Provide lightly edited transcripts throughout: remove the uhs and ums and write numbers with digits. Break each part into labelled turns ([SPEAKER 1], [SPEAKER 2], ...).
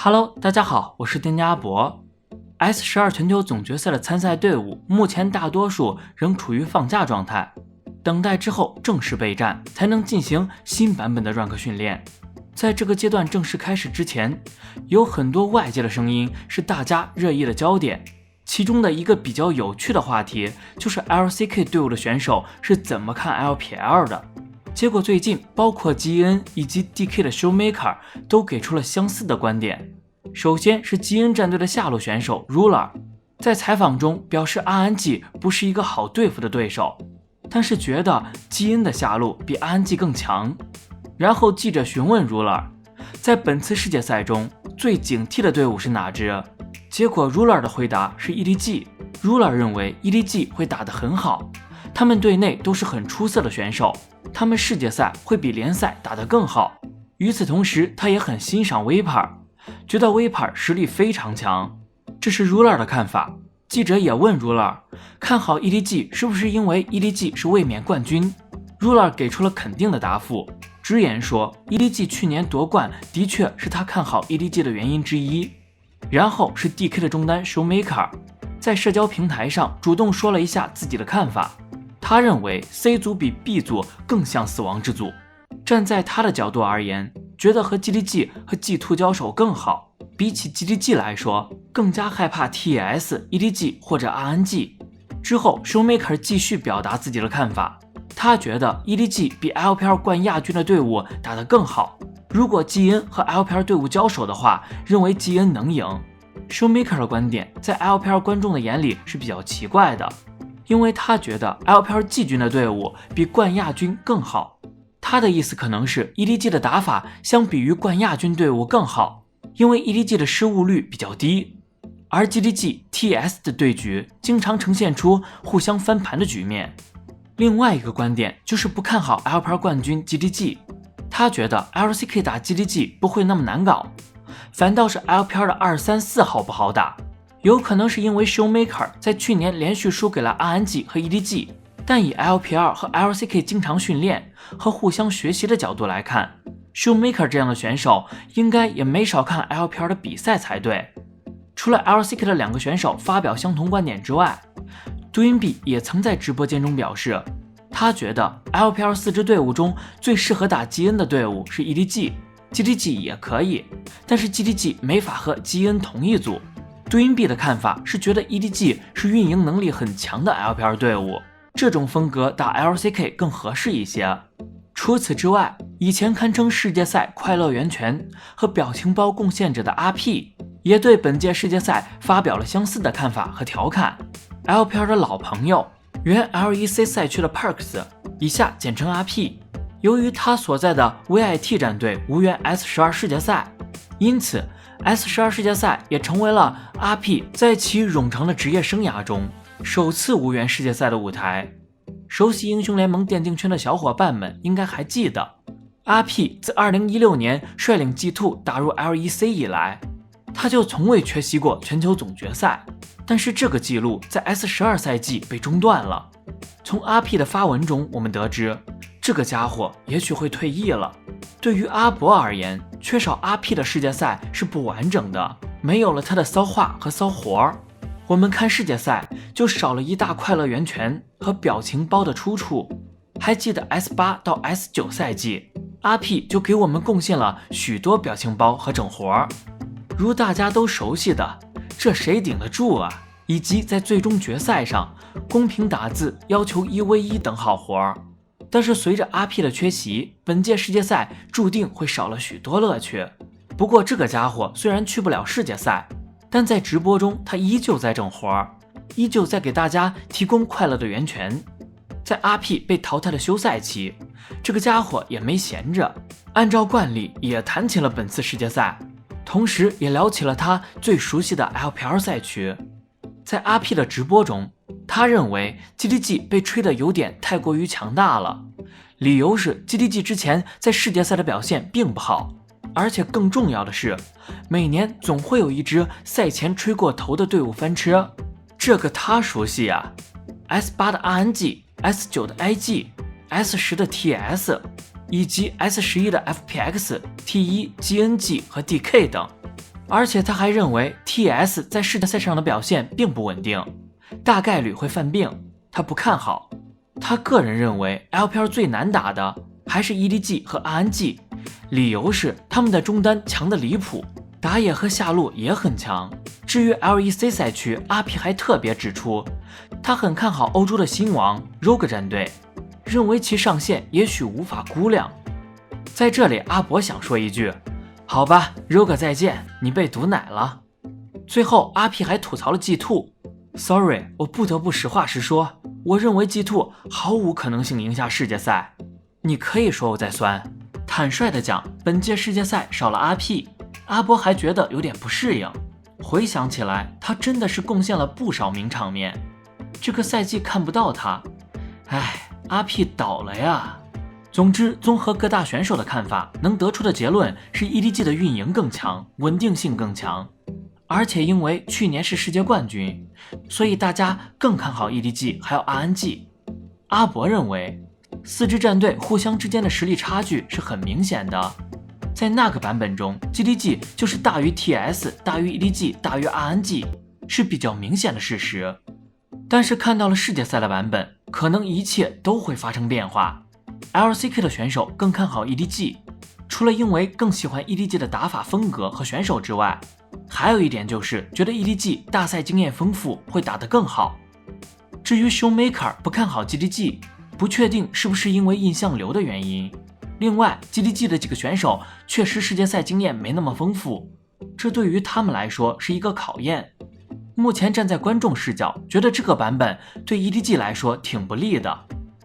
[SPEAKER 1] Hello， 大家好，我是丁家博。S12 全球总决赛的参赛队伍目前大多数仍处于放假状态，等待之后正式备战，才能进行新版本的 rank 训练。在这个阶段正式开始之前，有很多外界的声音是大家热议的焦点。其中的一个比较有趣的话题就是 LCK 队伍的选手是怎么看 LPL 的。结果最近包括 GN 以及 DK 的 Showmaker 都给出了相似的观点。首先是 GN 战队的下路选手 Ruler， 在采访中表示 RNG 不是一个好对付的对手，但是觉得 GN 的下路比 RNG 更强。然后记者询问 Ruler， 在本次世界赛中最警惕的队伍是哪支？结果 Ruler 的回答是 EDG。Ruler 认为 EDG 会打得很好，他们队内都是很出色的选手，他们世界赛会比联赛打得更好。与此同时，他也很欣赏 Viper， 觉得 Viper 实力非常强。这是 Ruler 的看法。记者也问 Ruler， 看好 EDG 是不是因为 EDG 是卫冕冠军？ Ruler 给出了肯定的答复，直言说 EDG 去年夺冠的确是他看好 EDG 的原因之一。然后是 DK 的中单 Showmaker， 在社交平台上主动说了一下自己的看法。他认为 C 组比 B 组更像死亡之组。站在他的角度而言，觉得和 GDG 和 G2 交手更好，比起 GDG 来说，更加害怕 TS、EDG 或者 RNG。之后 Showmaker 继续表达自己的看法，他觉得 EDG 比 LPL 冠亚军的队伍打得更好。如果 GN 和 LPL 队伍交手的话，认为 GN 能赢。Showmaker 的观点在 LPL 观众的眼里是比较奇怪的，因为他觉得 LPL 季军的队伍比冠亚军更好。他的意思可能是 EDG 的打法相比于冠亚军队伍更好，因为 EDG 的失误率比较低，而 GDG、TS 的对局经常呈现出互相翻盘的局面。另外一个观点就是不看好 LPL 冠军 GDG， 他觉得 LCK 打 GDG 不会那么难搞，反倒是 LPL 的2、3、4号不好打。有可能是因为 Showmaker 在去年连续输给了 RNG 和 EDG， 但以 LPL 和 LCK 经常训练和互相学习的角度来看， Showmaker 这样的选手应该也没少看 LPL 的比赛才对。除了 LCK 的2个选手发表相同观点之外， Dwinby 也曾在直播间中表示，他觉得 LPL 4支队伍中最适合打 GN 的队伍是 EDG，GDG 也可以，但是 GDG 没法和 GN 同一组。Dwinby 的看法是觉得 EDG 是运营能力很强的 LPL 队伍，这种风格打 LCK 更合适一些。除此之外，以前堪称世界赛快乐源泉和表情包贡献者的 RP 也对本届世界赛发表了相似的看法和调侃。LPL 的老朋友，原 LEC 赛区的 Perks， 以下简称 RP， 由于他所在的 VIT 战队无缘 S12 世界赛，因此 S12 世界赛也成为了 RP 在其冗长的职业生涯中首次无缘世界赛的舞台。熟悉英雄联盟电竞圈的小伙伴们应该还记得， RP 自2016年率领 G2 打入 LEC 以来，他就从未缺席过全球总决赛，但是这个记录在 S12 赛季被中断了。从 RP 的发文中我们得知，这个家伙也许会退役了。对于阿博而言，缺少 RP 的世界赛是不完整的，没有了他的骚话和骚活。我们看世界赛就少了一大快乐源泉和表情包的出处。还记得 S8 到 S9 赛季， RP 就给我们贡献了许多表情包和整活，如大家都熟悉的这谁顶得住啊，以及在最终决赛上公屏打字要求1v1等好活。但是随着 RP 的缺席，本届世界赛注定会少了许多乐趣。不过这个家伙虽然去不了世界赛，但在直播中他依旧在整活，依旧在给大家提供快乐的源泉。在 RP 被淘汰的休赛期，这个家伙也没闲着，按照惯例也谈起了本次世界赛，同时也聊起了他最熟悉的 LPL 赛区。在 RP 的直播中，他认为 GDG 被吹得有点太过于强大了，理由是 GDG 之前在世界赛的表现并不好，而且更重要的是，每年总会有一支赛前吹过头的队伍翻车，这个他熟悉啊。S8 的 RNG、S9 的 IG、S10 的 TS， 以及 S11 的 FPX、T1、GNG 和 DK 等。而且他还认为 TS 在世界赛上的表现并不稳定，大概率会犯病，他不看好。他个人认为 LPL 最难打的还是 EDG 和 RNG， 理由是他们的中单强得离谱，打野和下路也很强。至于 LEC 赛区，阿皮还特别指出，他很看好欧洲的新王 Rogue 战队，认为其上限也许无法估量。在这里，阿博想说一句，好吧 ，Rogue 再见，你被毒奶了。最后，阿皮还吐槽了 G2。Sorry， 我不得不实话实说，我认为 G2 毫无可能性赢下世界赛。你可以说我在酸，坦率的讲，本届世界赛少了阿 P， 阿波还觉得有点不适应。回想起来，他真的是贡献了不少名场面。这个赛季看不到他，唉，阿 P 倒了呀。总之，综合各大选手的看法，能得出的结论是 EDG 的运营更强，稳定性更强。而且因为去年是世界冠军，所以大家更看好 EDG 还有 RNG。阿博认为，4支战队互相之间的实力差距是很明显的。在那个版本中 ，GDG 就是大于 TS， 大于 EDG， 大于 RNG， 是比较明显的事实。但是看到了世界赛的版本，可能一切都会发生变化。LCK 的选手更看好 EDG， 除了因为更喜欢 EDG 的打法风格和选手之外，还有一点就是觉得 EDG 大赛经验丰富，会打得更好。至于 Showmaker 不看好 GDG， 不确定是不是因为印象流的原因。另外 GDG 的几个选手确实世界赛经验没那么丰富，这对于他们来说是一个考验。目前站在观众视角，觉得这个版本对 EDG 来说挺不利的，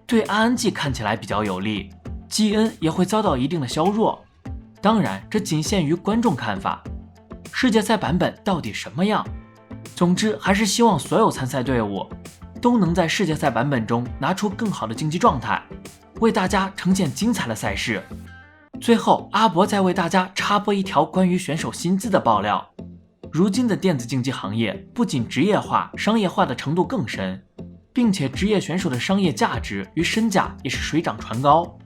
[SPEAKER 1] 对 RNG 看起来比较有利， GN 也会遭到一定的削弱。当然这仅限于观众看法，世界赛版本到底什么样？总之还是希望所有参赛队伍都能在世界赛版本中拿出更好的竞技状态，为大家呈现精彩的赛事。最后，阿博再为大家插播一条关于选手薪资的爆料。如今的电子竞技行业不仅职业化、商业化的程度更深，并且职业选手的商业价值与身价也是水涨船高。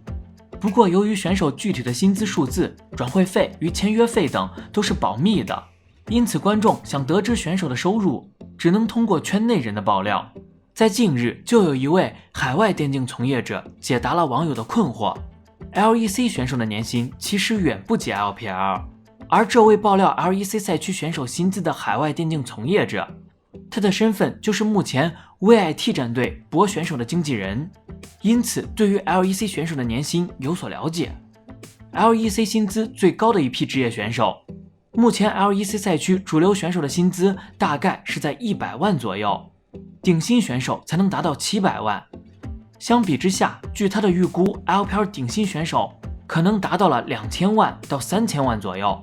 [SPEAKER 1] 不过由于选手具体的薪资数字、转会费与签约费等都是保密的，因此观众想得知选手的收入，只能通过圈内人的爆料。在近日，就有一位海外电竞从业者解答了网友的困惑。LEC 选手的年薪其实远不及 LPL， 而这位爆料 LEC 赛区选手薪资的海外电竞从业者，他的身份就是目前 VIT 战队博选手的经纪人，因此对于 LEC 选手的年薪有所了解。LEC 薪资最高的一批职业选手，目前 LEC 赛区主流选手的薪资大概是在100万左右，顶薪选手才能达到700万。相比之下，据他的预估 LPL 顶薪选手可能达到了2000万到3000万左右。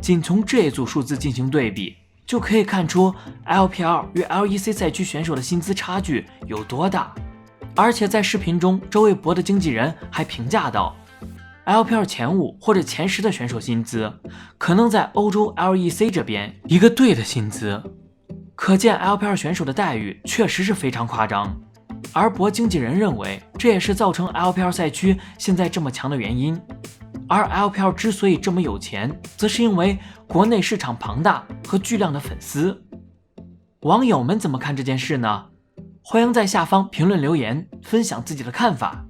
[SPEAKER 1] 仅从这一组数字进行对比，就可以看出 LPL 与 LEC 赛区选手的薪资差距有多大。而且在视频中，这位博的经纪人还评价到， LPL 前5或者前10的选手薪资可能在欧洲 LEC 这边一个队的薪资，可见 LPL 选手的待遇确实是非常夸张。而博经纪人认为，这也是造成 LPL 赛区现在这么强的原因。而 LPL 之所以这么有钱，则是因为国内市场庞大和巨量的粉丝。网友们怎么看这件事呢？欢迎在下方评论留言，分享自己的看法。